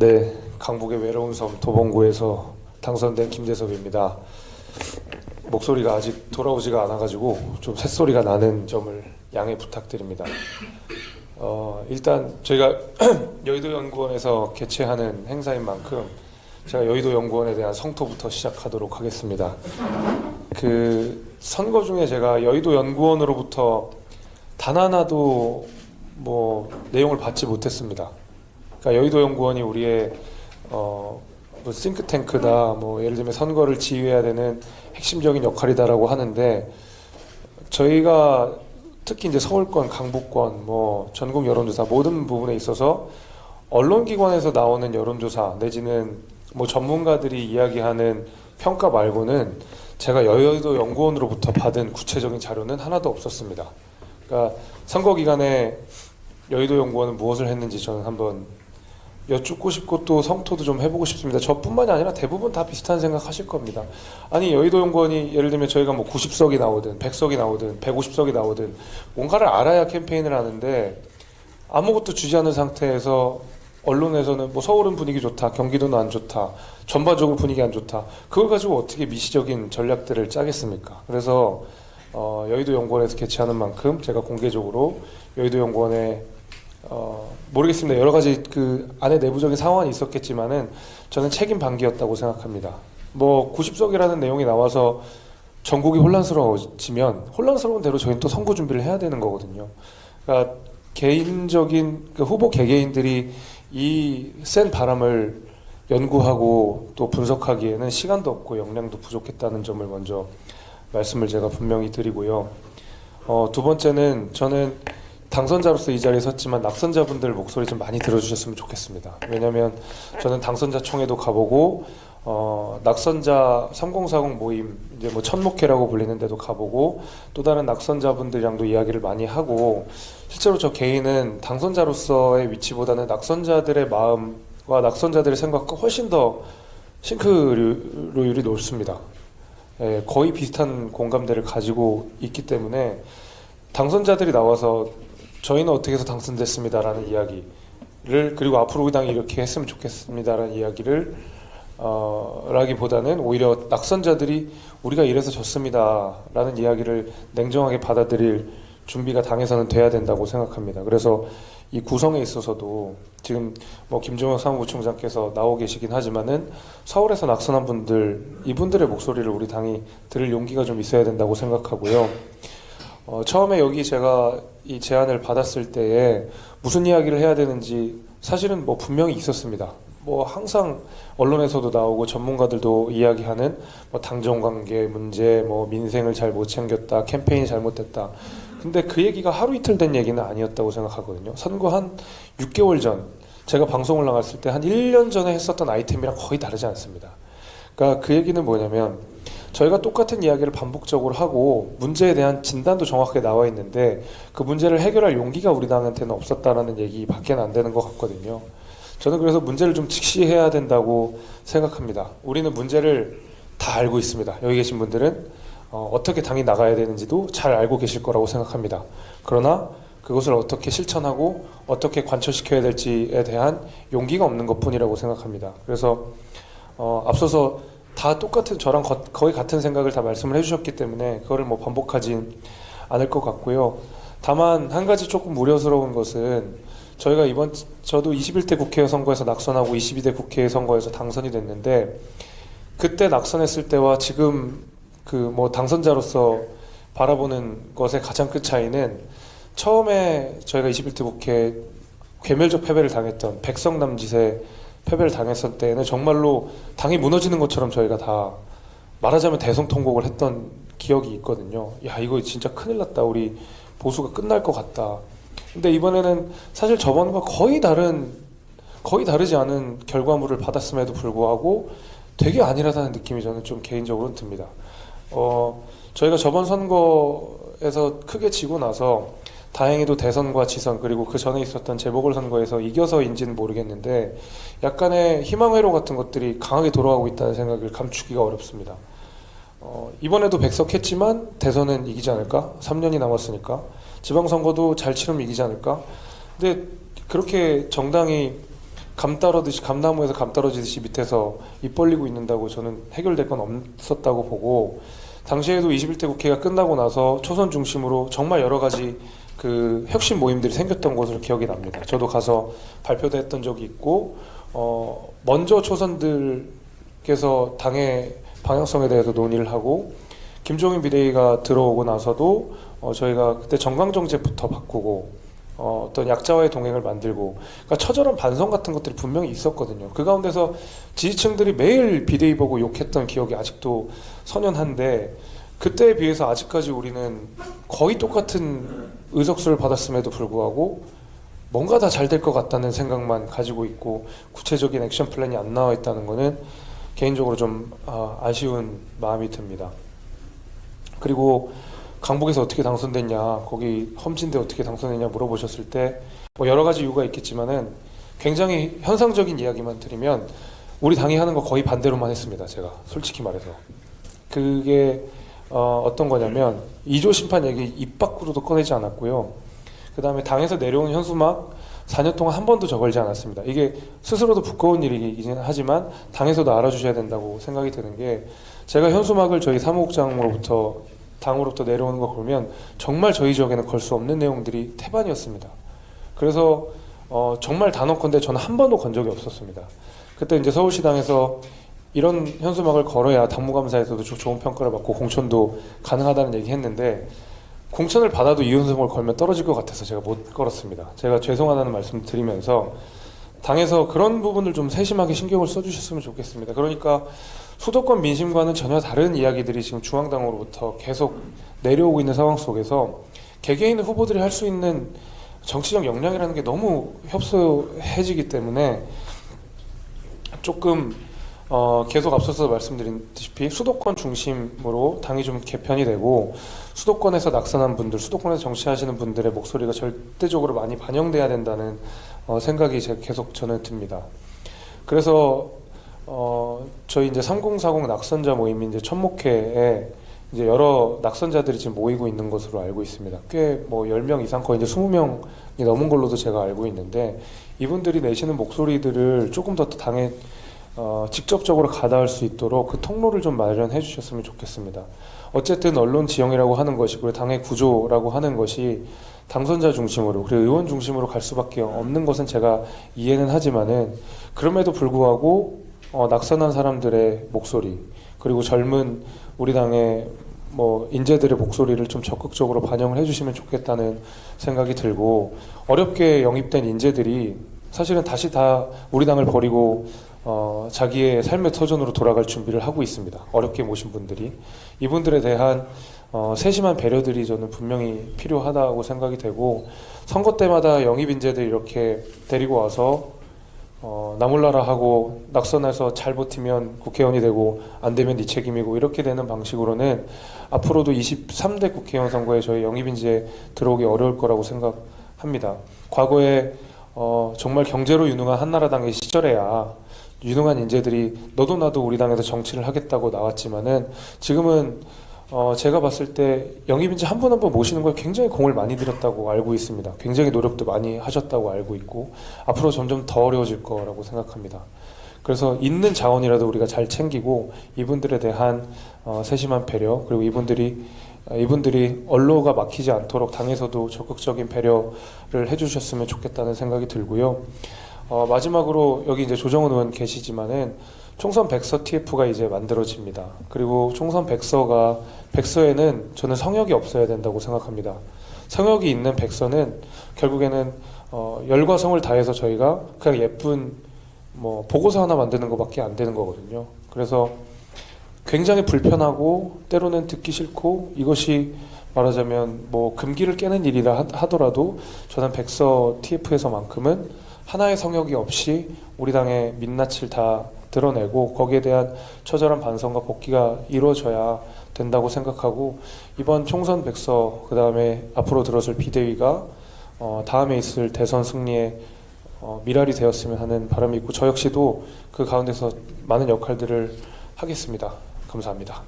네, 강북의 외로운 섬 도봉구에서 당선된 김대섭입니다. 목소리가 아직 돌아오지가 않아가지고 좀 새소리가 나는 점을 양해 부탁드립니다. 일단 저희가 여의도 연구원에서 개최하는 행사인 만큼 제가 여의도 연구원에 대한 성토부터 시작하도록 하겠습니다. 그 선거 중에 제가 여의도 연구원으로부터 단 하나도 내용을 받지 못했습니다. 그러니까 여의도 연구원이 우리의 싱크탱크다, 예를 들면 선거를 지휘해야 되는 핵심적인 역할이다라고 하는데, 저희가 특히 이제 서울권, 강북권, 전국 여론조사 모든 부분에 있어서 언론기관에서 나오는 여론조사 내지는 전문가들이 이야기하는 평가 말고는 제가 여의도 연구원으로부터 받은 구체적인 자료는 하나도 없었습니다. 그러니까 선거 기간에 여의도 연구원은 무엇을 했는지 저는 한번 여쭙고 싶고 또 성토도 좀 해보고 싶습니다. 저뿐만이 아니라 대부분 다 비슷한 생각 하실 겁니다. 아니, 여의도 연구원이 예를 들면 저희가 90석이 나오든 100석이 나오든 150석이 나오든 뭔가를 알아야 캠페인을 하는데, 아무것도 주지 않은 상태에서 언론에서는 서울은 분위기 좋다, 경기도는 안 좋다, 전반적으로 분위기 안 좋다, 그걸 가지고 어떻게 미시적인 전략들을 짜겠습니까? 그래서 여의도 연구원에서 개최하는 만큼 제가 공개적으로 여의도 연구원에 모르겠습니다. 여러 가지 그 안에 내부적인 상황이 있었겠지만은 저는 책임 방기였다고 생각합니다. 90석이라는 내용이 나와서 전국이 혼란스러워지면 혼란스러운 대로 저희는 또 선거 준비를 해야 되는 거거든요. 그러니까 개인적인 후보 개개인들이 이 센 바람을 연구하고 또 분석하기에는 시간도 없고 역량도 부족했다는 점을 먼저 말씀을 제가 분명히 드리고요. 두 번째는 저는 당선자로서 이 자리에 섰지만 낙선자분들 목소리 좀 많이 들어주셨으면 좋겠습니다. 왜냐하면 저는 당선자 총회도 가보고 낙선자 3040 모임, 이제 천목회라고 불리는 데도 가보고 또 다른 낙선자분들이랑도 이야기를 많이 하고, 실제로 저 개인은 당선자로서의 위치보다는 낙선자들의 마음과 낙선자들의 생각과 훨씬 더 싱크로율이 높습니다. 거의 비슷한 공감대를 가지고 있기 때문에 당선자들이 나와서 저희는 어떻게 해서 당선됐습니다라는 이야기를, 그리고 앞으로 우리 당이 이렇게 했으면 좋겠습니다라는 이야기를 라기보다는 오히려 낙선자들이 우리가 이래서 졌습니다라는 이야기를 냉정하게 받아들일 준비가 당에서는 돼야 된다고 생각합니다. 그래서 이 구성에 있어서도 지금 김종혁 사무부총장께서 나오 계시긴 하지만은 서울에서 낙선한 분들, 이분들의 목소리를 우리 당이 들을 용기가 좀 있어야 된다고 생각하고요. 처음에 여기 제가 이 제안을 받았을 때에 무슨 이야기를 해야 되는지 사실은 분명히 있었습니다. 항상 언론에서도 나오고 전문가들도 이야기하는 당정관계 문제, 민생을 잘 못 챙겼다, 캠페인이 잘못됐다. 근데 그 얘기가 하루 이틀 된 얘기는 아니었다고 생각하거든요. 선거 한 6개월 전 제가 방송을 나갔을 때 한 1년 전에 했었던 아이템이랑 거의 다르지 않습니다. 그러니까 그 얘기는 뭐냐면, 저희가 똑같은 이야기를 반복적으로 하고 문제에 대한 진단도 정확하게 나와 있는데 그 문제를 해결할 용기가 우리 당한테는 없었다라는 얘기밖에 안 되는 것 같거든요. 저는 그래서 문제를 좀 직시해야 된다고 생각합니다. 우리는 문제를 다 알고 있습니다. 여기 계신 분들은 어떻게 당이 나가야 되는지도 잘 알고 계실 거라고 생각합니다. 그러나 그것을 어떻게 실천하고 어떻게 관철시켜야 될지에 대한 용기가 없는 것뿐이라고 생각합니다. 그래서 앞서서 다 똑같은, 저랑 거의 같은 생각을 다 말씀을 해주셨기 때문에 그거를 반복하진 않을 것 같고요. 다만 한 가지 조금 우려스러운 것은, 저희가 저도 21대 국회 선거에서 낙선하고 22대 국회 선거에서 당선이 됐는데, 그때 낙선했을 때와 지금 당선자로서 바라보는 것의 가장 큰 차이는, 처음에 저희가 21대 국회 괴멸적 패배를 당했던 백성남짓의 패배를 당했을 때에는 정말로 당이 무너지는 것처럼 저희가 다 말하자면 대성통곡을 했던 기억이 있거든요. 야, 이거 진짜 큰일 났다, 우리 보수가 끝날 것 같다. 근데 이번에는 사실 저번과 거의 다르지 않은 결과물을 받았음에도 불구하고 되게 안일하다는 느낌이 저는 좀 개인적으로는 듭니다. 저희가 저번 선거에서 크게 지고 나서 다행히도 대선과 지선, 그리고 그 전에 있었던 재보궐선거에서 이겨서인지는 모르겠는데 약간의 희망회로 같은 것들이 강하게 돌아가고 있다는 생각을 감추기가 어렵습니다. 이번에도 100석 했지만 대선은 이기지 않을까? 3년이 남았으니까. 지방선거도 잘 치르면 이기지 않을까? 근데 그렇게 정당이 감나무에서 감 떨어지듯이 밑에서 입 벌리고 있는다고 저는 해결될 건 없었다고 보고, 당시에도 21대 국회가 끝나고 나서 초선 중심으로 정말 여러 가지 그 혁신 모임들이 생겼던 것으로 기억이 납니다. 저도 가서 발표도 했던 적이 있고, 먼저 초선들께서 당의 방향성에 대해서 논의를 하고, 김종인 비대위가 들어오고 나서도 저희가 그때 정강정제부터 바꾸고, 어떤 약자와의 동행을 만들고, 그러니까 처절한 반성 같은 것들이 분명히 있었거든요. 그 가운데서 지지층들이 매일 비대위 보고 욕했던 기억이 아직도 선연한데, 그때에 비해서 아직까지 우리는 거의 똑같은 의석수를 받았음에도 불구하고 뭔가 다 잘 될 것 같다는 생각만 가지고 있고, 구체적인 액션 플랜이 안 나와 있다는 거는 개인적으로 좀 아쉬운 마음이 듭니다. 그리고 강북에서 어떻게 당선됐냐, 거기 험진대 어떻게 당선됐냐 물어보셨을 때 뭐 여러 가지 이유가 있겠지만은 굉장히 현상적인 이야기만 드리면 우리 당이 하는 거 거의 반대로만 했습니다. 제가 솔직히 말해서 그게 어떤 거냐면 2조 심판 얘기 입 밖으로도 꺼내지 않았고요. 그 다음에 당에서 내려온 현수막 4년 동안 한 번도 저걸지 않았습니다. 이게 스스로도 부끄러운 일이긴 하지만 당에서도 알아주셔야 된다고 생각이 드는 게, 제가 현수막을 저희 사무국장으로부터 당으로부터 내려오는 거 보면 정말 저희 지역에는 걸 수 없는 내용들이 태반이었습니다. 그래서 정말 단언컨대 저는 한 번도 건 적이 없었습니다. 그때 이제 서울시당에서 이런 현수막을 걸어야 당무감사에서도 좋은 평가를 받고 공천도 가능하다는 얘기 했는데, 공천을 받아도 이 현수막을 걸면 떨어질 것 같아서 제가 못 걸었습니다. 제가 죄송하다는 말씀 드리면서 당에서 그런 부분을 좀 세심하게 신경을 써주셨으면 좋겠습니다. 그러니까 수도권 민심과는 전혀 다른 이야기들이 지금 중앙당으로부터 계속 내려오고 있는 상황 속에서 개개인 후보들이 할 수 있는 정치적 역량이라는 게 너무 협소해지기 때문에 조금 계속 앞서서 말씀드렸다시피 수도권 중심으로 당이 좀 개편이 되고, 수도권에서 낙선한 분들, 수도권에서 정치하시는 분들의 목소리가 절대적으로 많이 반영돼야 된다는 생각이 계속 저는 듭니다. 그래서 저희 이제 3040 낙선자 모임이 이제 천목회에 이제 여러 낙선자들이 지금 모이고 있는 것으로 알고 있습니다. 꽤 뭐 10명 이상, 거의 이제 20명이 넘은 걸로도 제가 알고 있는데, 이분들이 내시는 목소리들을 조금 더 당에 직접적으로 가닿을 수 있도록 그 통로를 좀 마련해 주셨으면 좋겠습니다. 어쨌든 언론 지형이라고 하는 것이고 당의 구조라고 하는 것이 당선자 중심으로 그리고 의원 중심으로 갈 수밖에 없는 것은 제가 이해는 하지만은, 그럼에도 불구하고 낙선한 사람들의 목소리, 그리고 젊은 우리 당의 뭐 인재들의 목소리를 좀 적극적으로 반영을 해주시면 좋겠다는 생각이 들고, 어렵게 영입된 인재들이 사실은 다시 다 우리 당을 버리고 자기의 삶의 터전으로 돌아갈 준비를 하고 있습니다. 어렵게 모신 분들이. 이분들에 대한 세심한 배려들이 저는 분명히 필요하다고 생각이 되고, 선거 때마다 영입 인재들 이렇게 데리고 와서 나몰라라 하고 낙선해서 잘 버티면 국회의원이 되고 안 되면 네 책임이고 이렇게 되는 방식으로는 앞으로도 23대 국회의원 선거에 저희 영입 인재 들어오기 어려울 거라고 생각합니다. 과거에 정말 경제로 유능한 한나라당의 시절에야 유능한 인재들이 너도 나도 우리 당에서 정치를 하겠다고 나왔지만은, 지금은 제가 봤을 때 영입인재 한 분 한 분 모시는 거에 굉장히 공을 많이 들였다고 알고 있습니다. 굉장히 노력도 많이 하셨다고 알고 있고, 앞으로 점점 더 어려워질 거라고 생각합니다. 그래서 있는 자원이라도 우리가 잘 챙기고 이분들에 대한 세심한 배려, 그리고 이분들이 언로가 막히지 않도록 당에서도 적극적인 배려를 해주셨으면 좋겠다는 생각이 들고요. 마지막으로 여기 이제 조정은 의원 계시지만은 총선 백서 TF가 이제 만들어집니다. 그리고 총선 백서에는 저는 성역이 없어야 된다고 생각합니다. 성역이 있는 백서는 결국에는 열과 성을 다해서 저희가 그냥 예쁜 뭐 보고서 하나 만드는 것밖에 안 되는 거거든요. 그래서 굉장히 불편하고 때로는 듣기 싫고, 이것이 말하자면 뭐 금기를 깨는 일이라 하더라도 저는 백서 TF에서만큼은 하나의 성역이 없이 우리 당의 민낯을 다 드러내고 거기에 대한 처절한 반성과 복귀가 이루어져야 된다고 생각하고, 이번 총선 백서, 그 다음에 앞으로 들어설 비대위가 다음에 있을 대선 승리에 미랄이 되었으면 하는 바람이 있고, 저 역시도 그 가운데서 많은 역할들을 하겠습니다. 감사합니다.